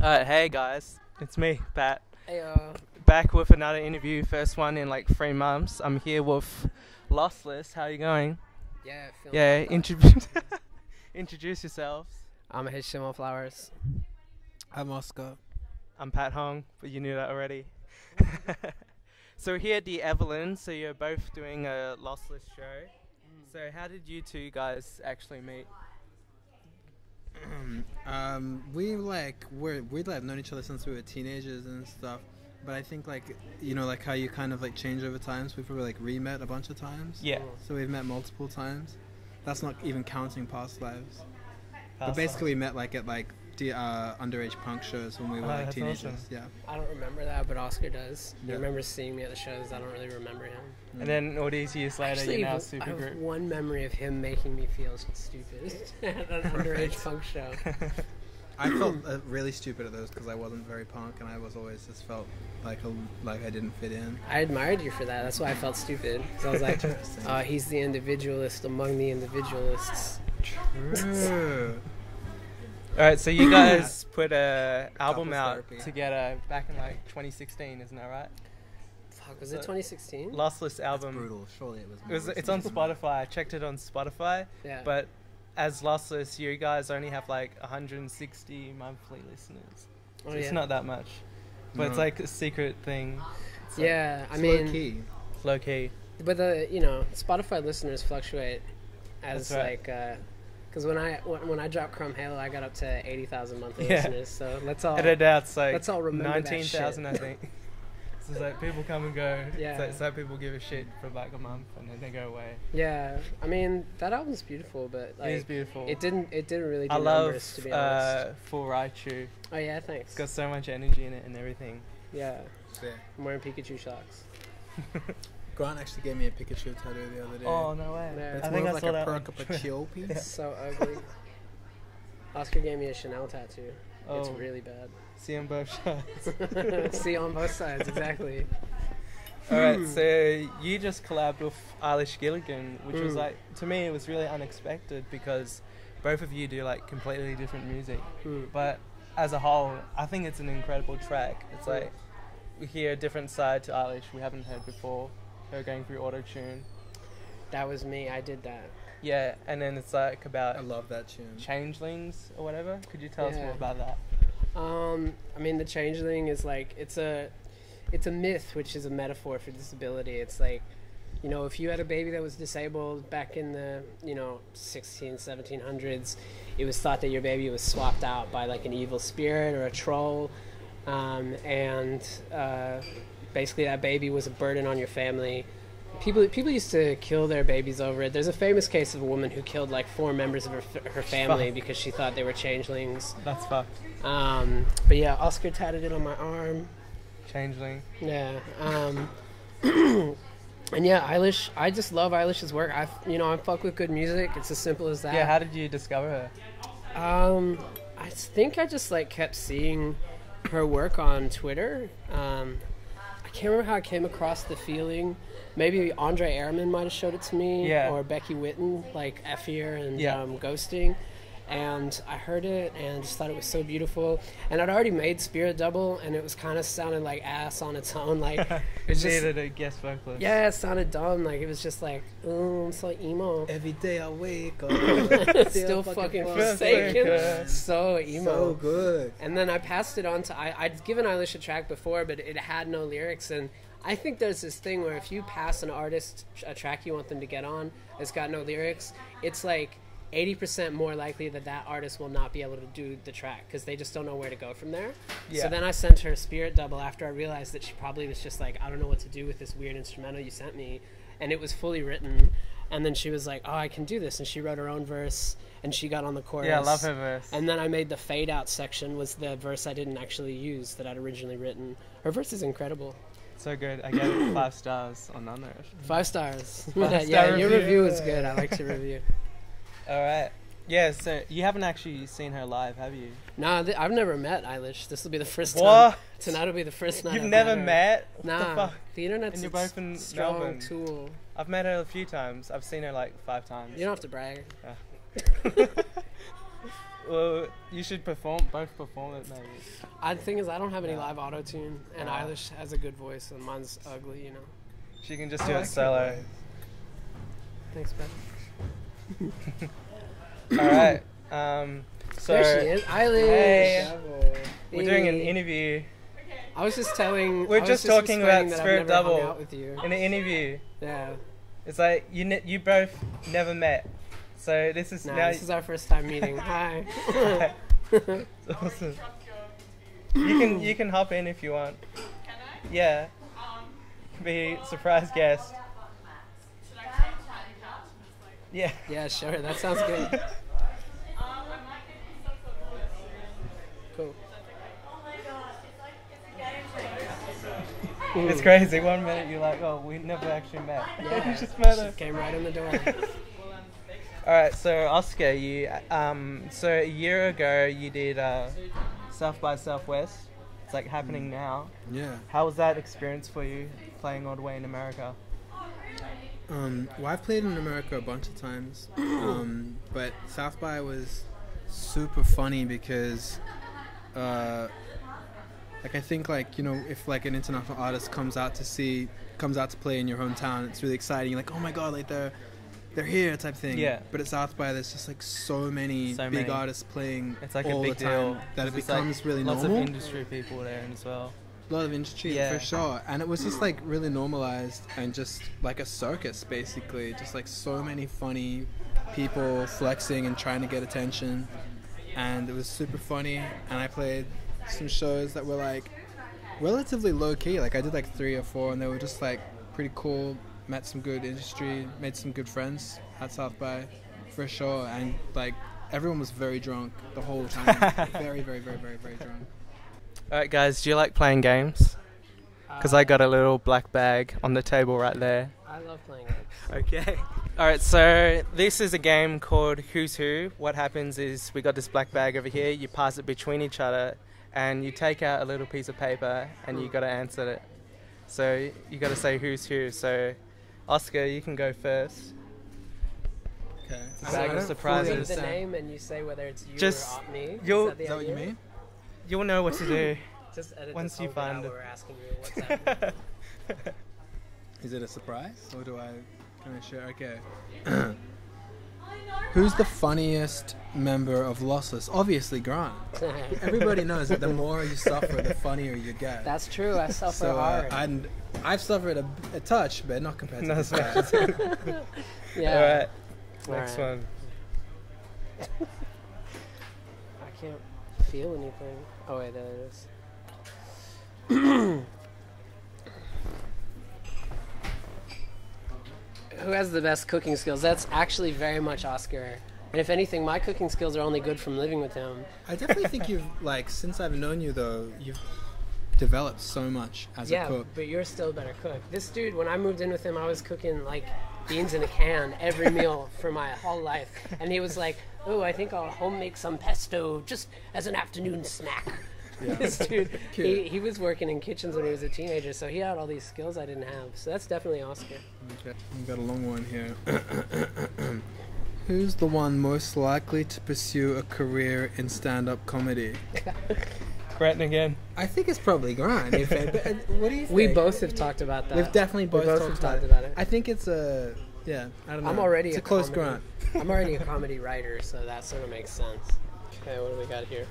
Hey guys, it's me, Pat. Heyo. Back with another interview, first one in like 3 months. I'm here with Lossless. How are you going? Yeah, Introduce yourselves. I'm HTMLflowers. I'm Oscar. I'm Pat Hong, but you knew that already. So we're here at the Evelyn, so you're both doing a Lossless show. So how did you two guys actually meet? We'd known each other since we were teenagers and stuff, but I think how you kind of change over time, so we've probably re-met a bunch of times. Yeah. So we've met multiple times. That's not even counting past lives. But basically we met at the underage punk shows when we were teenagers. Awesome. Yeah. I don't remember that, but Oscar does. Yeah. I remember seeing me at the shows. I don't really remember him. And then all these years later, Actually, you're now I super have group. one memory of him making me feel stupid at an underage punk show. I felt really stupid at those because I wasn't very punk, and I was always just felt like I didn't fit in. I admired you for that. That's why I felt stupid. Because I was like, he's the individualist among the individualists. True. Alright, so you guys put a album Couples out therapy. together back in 2016, isn't that right? Fuck, was it 2016? Lossless album. Brutal. Surely it was. It's on Spotify. I checked it on Spotify. Yeah. But as Lossless, you guys only have 160 monthly listeners. So it's not that much. But it's like a secret thing. It's low key. Low key. But Spotify listeners fluctuate as because when I dropped Chrome Halo, I got up to 80,000 monthly listeners. So let's all let's all remember 19,000, I think. So it's people come and go. Yeah. It's like people give a shit for a month and then they go away. Yeah, I mean that album's beautiful, but It is beautiful. It didn't really do I love numbers, to be honest. Full Raichu. Oh yeah, thanks. It's got so much energy in it and everything. Yeah, Yeah. I'm wearing Pikachu socks. Grant actually gave me a Pikachu tattoo the other day. Oh no way! Yeah. It's I more think of I saw that a one. Perk-a-Chill piece. It's so ugly. Oscar gave me a Chanel tattoo. It's Oh. really bad. See on both sides. See on both sides, exactly. Alright, so you just collabed with Eilish Gilligan, which was to me, it was really unexpected because both of you do completely different music. But as a whole, I think it's an incredible track. It's we hear a different side to Eilish we haven't heard before. Her going through auto-tune. That was me. I did that. Yeah, and then it's about I love that tune. changelings or whatever. Could you tell us Yeah. more about that? I mean, the changeling is it's a myth, which is a metaphor for disability. It's if you had a baby that was disabled back in the 1700s, it was thought that your baby was swapped out by an evil spirit or a troll, and basically that baby was a burden on your family. People used to kill their babies over it. There's a famous case of a woman who killed 4 members of her family because she thought they were changelings. That's fucked. But yeah, Oscar tatted it on my arm. Changeling. Yeah. And yeah, Eilish, I just love Eilish's work. I fuck with good music. It's as simple as that. Yeah, how did you discover her? I think I just kept seeing her work on Twitter. I can't remember how I came across the feeling. Maybe Andre Ehrman might have showed it to me, or Becky Whitten, Effier and Ghosting. And I heard it and just thought it was so beautiful. And I'd already made Spirit Double, and it was kind of sounded like ass on its own. It just needed a guest vocalist. Yeah, it sounded dumb. It was just oh, I'm so emo. Every day I wake up, Still fucking Forsaken. So emo. So good. And then I passed it on to I'd given Eilish a track before, but it had no lyrics. And I think there's this thing where if you pass an artist a track you want them to get on, it's got no lyrics, it's 80% more likely that artist will not be able to do the track because they just don't know where to go from there. Yeah. So then I sent her Spirit Double after I realized that she probably was just I don't know what to do with this weird instrumental you sent me. And it was fully written. And then she was like, oh, I can do this. And she wrote her own verse and she got on the chorus. Yeah, I love her verse. And then I made the fade out section was the verse I didn't actually use that I'd originally written. Her verse is incredible. So good. I gave it 5 stars on Unnourished. 5 stars. 5-star Yeah, your review. review was good. I liked your review. Alright. Yeah, so you haven't actually seen her live, have you? Nah, I've never met Eilish. This will be the first What? time. Tonight will be the first night. You've I've never her. met? What Nah, the fuck? the internet's And you're a both in strong Melbourne. tool. I've met her a few times. I've seen her 5 times. You don't have to brag. Well, you should both perform it maybe. The thing is, I don't have any live auto-tune, and Eilish has a good voice, and mine's ugly, you know. She can just do it solo. Thanks, Ben. Alright, so... There she is, Eilish! Hey, we're doing an interview. I was just telling... We're just talking about Spirit Double with you. in an interview. Yeah. It's like, you both never met. So this is now... this is our first time meeting. Hi. It's awesome. You can hop in if you want. Can I? Yeah. Be surprise guest. Should I come to the couch? Yeah. Yeah, sure. That sounds good. I might get you some sort of list. Cool. Oh my gosh, it's like a game changer. It's crazy. 1 minute you're like, oh, we never actually met. Yeah. You just met her. Came right in the door. Alright, so Oscar, you so a year ago you did South by Southwest. It's like happening now. Yeah. How was that experience for you playing all the way in America? Well, I've played in America a bunch of times, but South by was super funny because, like, I think, like, you know, if like an international artist comes out to play in your hometown, it's really exciting. You're like, oh my god, like they're here type thing. Yeah. But at South by, there's just like so many big artists playing. It's like all a big the time deal that it it's becomes like really lots normal. Lots of industry people there as well. A lot of industry, Yeah. for sure. And it was just like really normalized and just like a circus, basically. Just like so many funny people flexing and trying to get attention. And it was super funny. And I played some shows that were like relatively low key. Like I did like 3 or 4, and they were just like pretty cool. Met some good industry, made some good friends at South by, for sure. And like everyone was very drunk the whole time. Very, very, very, very, very drunk. Alright guys, do you like playing games? Because I got a little black bag on the table right there. I love playing games. Okay. Alright, so this is a game called Who's Who. What happens is we got this black bag over here, you pass it between each other, and you take out a little piece of paper and you got to answer it. So you got to say who's who. So Oscar, you can go first. Okay. It's a bag of surprises. Read the name and you say whether it's you Just- or me. Is Is that what you mean? You'll know what to do. Just edit Once this you whole bit find out it. where we're asking you what's happening. Is it a surprise, or do I kind of share? Okay. Who's the funniest member of Lossless? Obviously, Grant. Everybody knows that the more you suffer, the funnier you get. That's true. I suffer So hard. I've suffered a touch, but not compared to Not this as guy. Yeah. Alright, next Alright. one. I can't feel anything. Oh wait, there it is. Who has the best cooking skills? That's actually very much Oscar. And if anything, my cooking skills are only good from living with him. I definitely think you've, like, since I've known you, though, you've developed so much as a cook. But you're still a better cook. This dude, when I moved in with him, I was cooking like beans in a can every meal for my whole life. And he was like, oh, I think I'll home make some pesto just as an afternoon snack. Yeah. This dude, he was working in kitchens when he was a teenager, so he had all these skills I didn't have. So that's definitely Oscar. Okay. We've got a long one here. Who's the one most likely to pursue a career in stand-up comedy? Grant again. I think it's probably Grant. What do you think? We both have talked about that. We've definitely both have talked talked about it. I think it's a... Yeah, I don't know. I'm already it's a a close comedy. Grant. I'm already a comedy writer, so that sort of makes sense. Okay, what do we got here?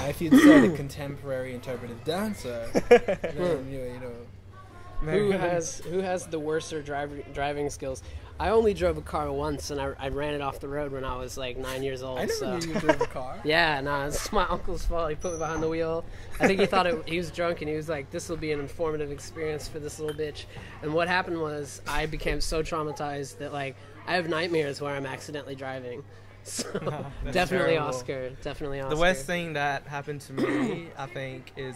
If you'd said a contemporary interpretive dancer, then you know... Who has the worser driving skills? I only drove a car once, and I ran it off the road when I was like 9 years old. I never so. knew you drove a car. Yeah, no, it's my uncle's fault. He put me behind the wheel. I think he thought he was drunk, and he was like, this will be an informative experience for this little bitch. And what happened was I became so traumatized that, like, I have nightmares where I'm accidentally driving. So, definitely terrible. Oscar. Definitely Oscar. The worst thing that happened to me, I think, is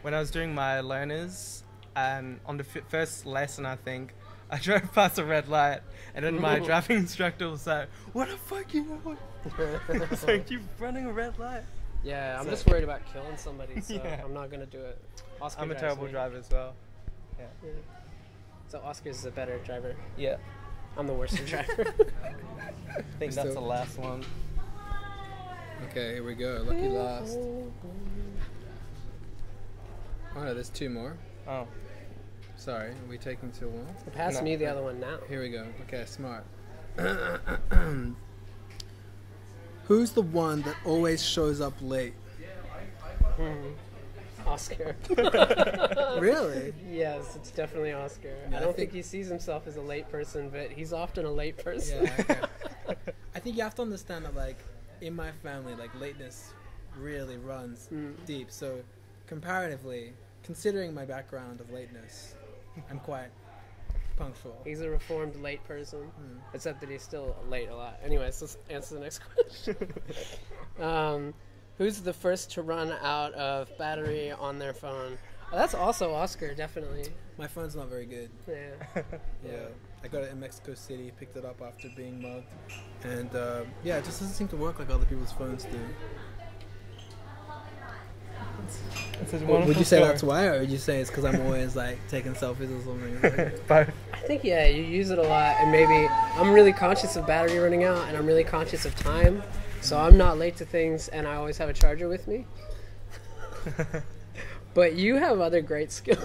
when I was doing my learners, and on the first lesson, I think, I drove past a red light, and then my driving instructor was like, what the fuck you doing? I was like, you're running a red light. Yeah, I'm So- just worried about killing somebody, so Yeah. I'm not going to do it. Oscar I'm a drives terrible me. driver as well. Yeah. So Oscar's a better driver. Yeah, I'm the worst driver. I think that's the last one. Okay, here we go. Lucky last. Oh no, there's 2 more. Oh. Sorry, are we taking too long? Pass me the other one now. Here we go. Okay, smart. Who's the one that always shows up late? Oscar. Really? Yes, it's definitely Oscar. Yeah, I don't think he sees himself as a late person, but he's often a late person. Yeah, okay. I think you have to understand that, like, in my family, like, lateness really runs deep. So, comparatively, considering my background of lateness, I'm quite punctual. He's a reformed late person, except that he's still late a lot. Anyways, let's answer the next question. Who's the first to run out of battery on their phone? Oh, that's also Oscar, definitely. My phone's not very good. Yeah. Yeah. I got it in Mexico City, picked it up after being mugged. And, yeah, it just doesn't seem to work like other people's phones do. Would you say that's why, or would you say it's because I'm always, like, taking selfies or something? Both. I think, yeah, you use it a lot, and maybe I'm really conscious of battery running out, and I'm really conscious of time, so I'm not late to things, and I always have a charger with me. But you have other great skills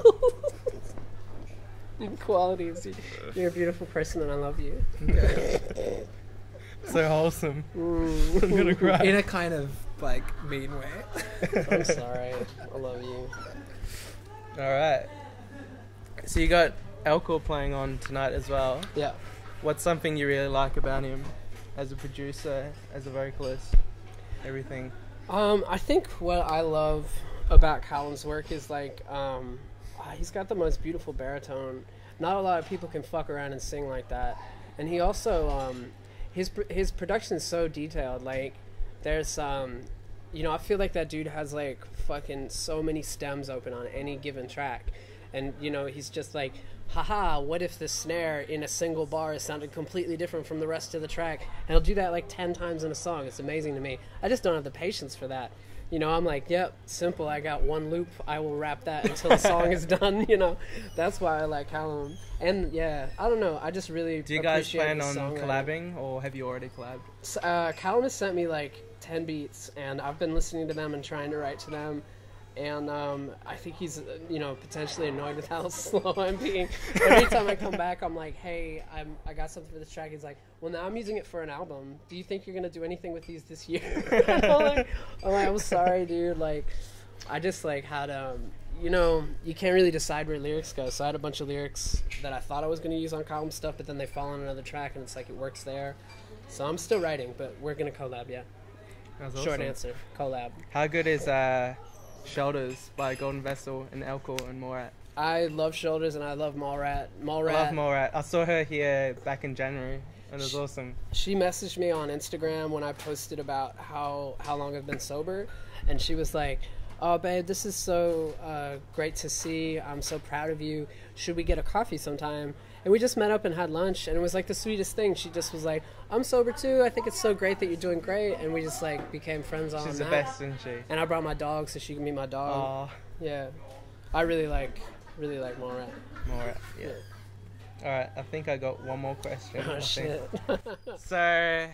and qualities. You're a beautiful person, and I love you. Okay. So wholesome. I'm gonna cry. In a kind of, like, mean way. I'm sorry. I love you. Alright. So you got Elkkle playing on tonight as well. Yeah. What's something you really like about him as a producer, as a vocalist, everything? I think what I love about Callum's work is, like, he's got the most beautiful baritone. Not a lot of people can fuck around and sing like that. And he also, his production is so detailed. Like, there's, you know, I feel like that dude has, like, fucking so many stems open on any given track. And, you know, he's just like, haha, what if the snare in a single bar sounded completely different from the rest of the track? And he'll do that, like, 10 times in a song. It's amazing to me. I just don't have the patience for that. You know, I'm like, yep, simple. I got one loop. I will rap that until the song is done, you know. That's why I like Callum. And, yeah, I don't know. I just really Do you guys plan on collabing, or have you already collabed? Callum has sent me, like, 10 beats, and I've been listening to them and trying to write to them. And I think he's, you know, potentially annoyed with how slow I'm being. Every time I come back, I'm like, hey, I got something for this track. He's like, well, now I'm using it for an album. Do you think you're going to do anything with these this year? I'm sorry, dude. Like, I just, like, had, you know, you can't really decide where lyrics go. So I had a bunch of lyrics that I thought I was going to use on Callum stuff, but then they fall on another track, and it's like it works there. So I'm still writing, but we're going to collab, yeah. That's awesome. Short answer, collab. How good is Shoulders by Golden Vessel and Elkkle and Mallrat? I love Shoulders and I love Mallrat. I love Mallrat. I saw her here back in January and it was awesome. She messaged me on Instagram when I posted about how long I've been sober, and she was like, oh babe, this is so great to see. I'm so proud of you. Should we get a coffee sometime? And we just met up and had lunch, and it was like the sweetest thing. She just was like, I'm sober too. I think it's so great that you're doing great. And we just, like, became friends on that. She's the best, isn't she? And I brought my dog so she can meet my dog. Aww. Yeah. I really like Mallrat. Mallrat, yeah. Alright, I think I got one more question. Oh, shit. So,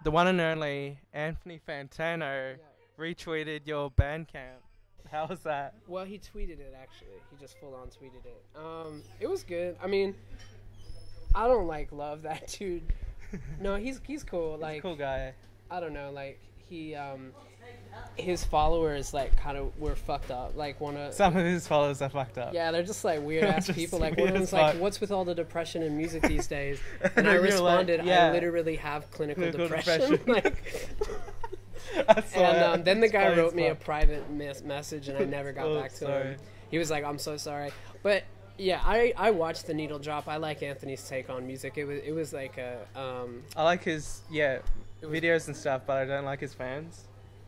the one and only Anthony Fantano retweeted your Bandcamp. How was that? Well, he tweeted it, actually. He just full-on tweeted it. It was good. I mean, I don't, like, love that dude. No, he's cool. Like, he's a cool guy. I don't know, like, he, his followers, like, kind of were fucked up. Like, some of his followers are fucked up. Yeah, they're just, like, weird-ass people. Like, one of them's like, what's with all the depression in music these days? And I responded, like, I literally have clinical depression. Like... And then the guy wrote me a private message, and I never got back to him. He was like, I'm so sorry. But yeah, I watched the needle drop. I like Anthony's take on music. It was like a I like his videos and stuff, but I don't like his fans.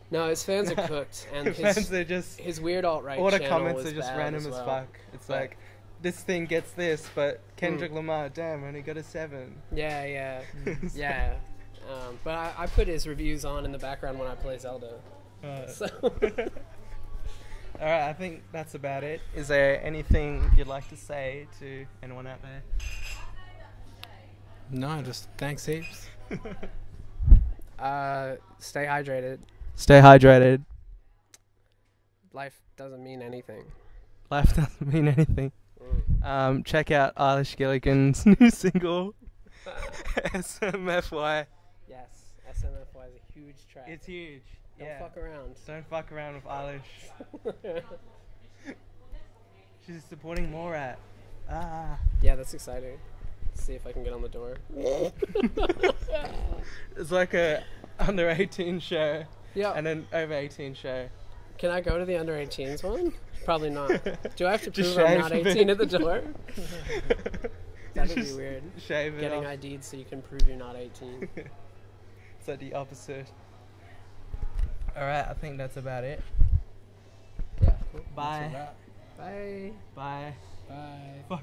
No, his fans are cooked, and his fans are just his weird alt-right all the channel comments was are just bad random as fuck. It's like, this thing gets this, but Kendrick Lamar, damn, only got a 7. Yeah. But I put his reviews on in the background when I play Zelda. So. Alright, I think that's about it. Is there anything you'd like to say to anyone out there? No, just thanks heaps. Stay hydrated. Stay hydrated. Life doesn't mean anything. Life doesn't mean anything. Check out Eilish Gilligan's new single, SMFY. Yes, SMFY is a huge track. It's huge. Don't fuck around. Don't fuck around with Eilish. She's supporting Mallrat. Yeah, that's exciting. Let's see if I can get on the door. It's like a under 18 show. Yeah. And an over 18 show. Can I go to the under 18s one? Probably not. Do I have to Just prove I'm shave not it. 18 at the door? That would be Just weird. Shave it Getting off. ID'd so you can prove you're not 18. It's like the opposite. Alright, I think that's about it. Yeah, cool. Bye. That's a wrap. Bye. Bye. Bye. Fuck.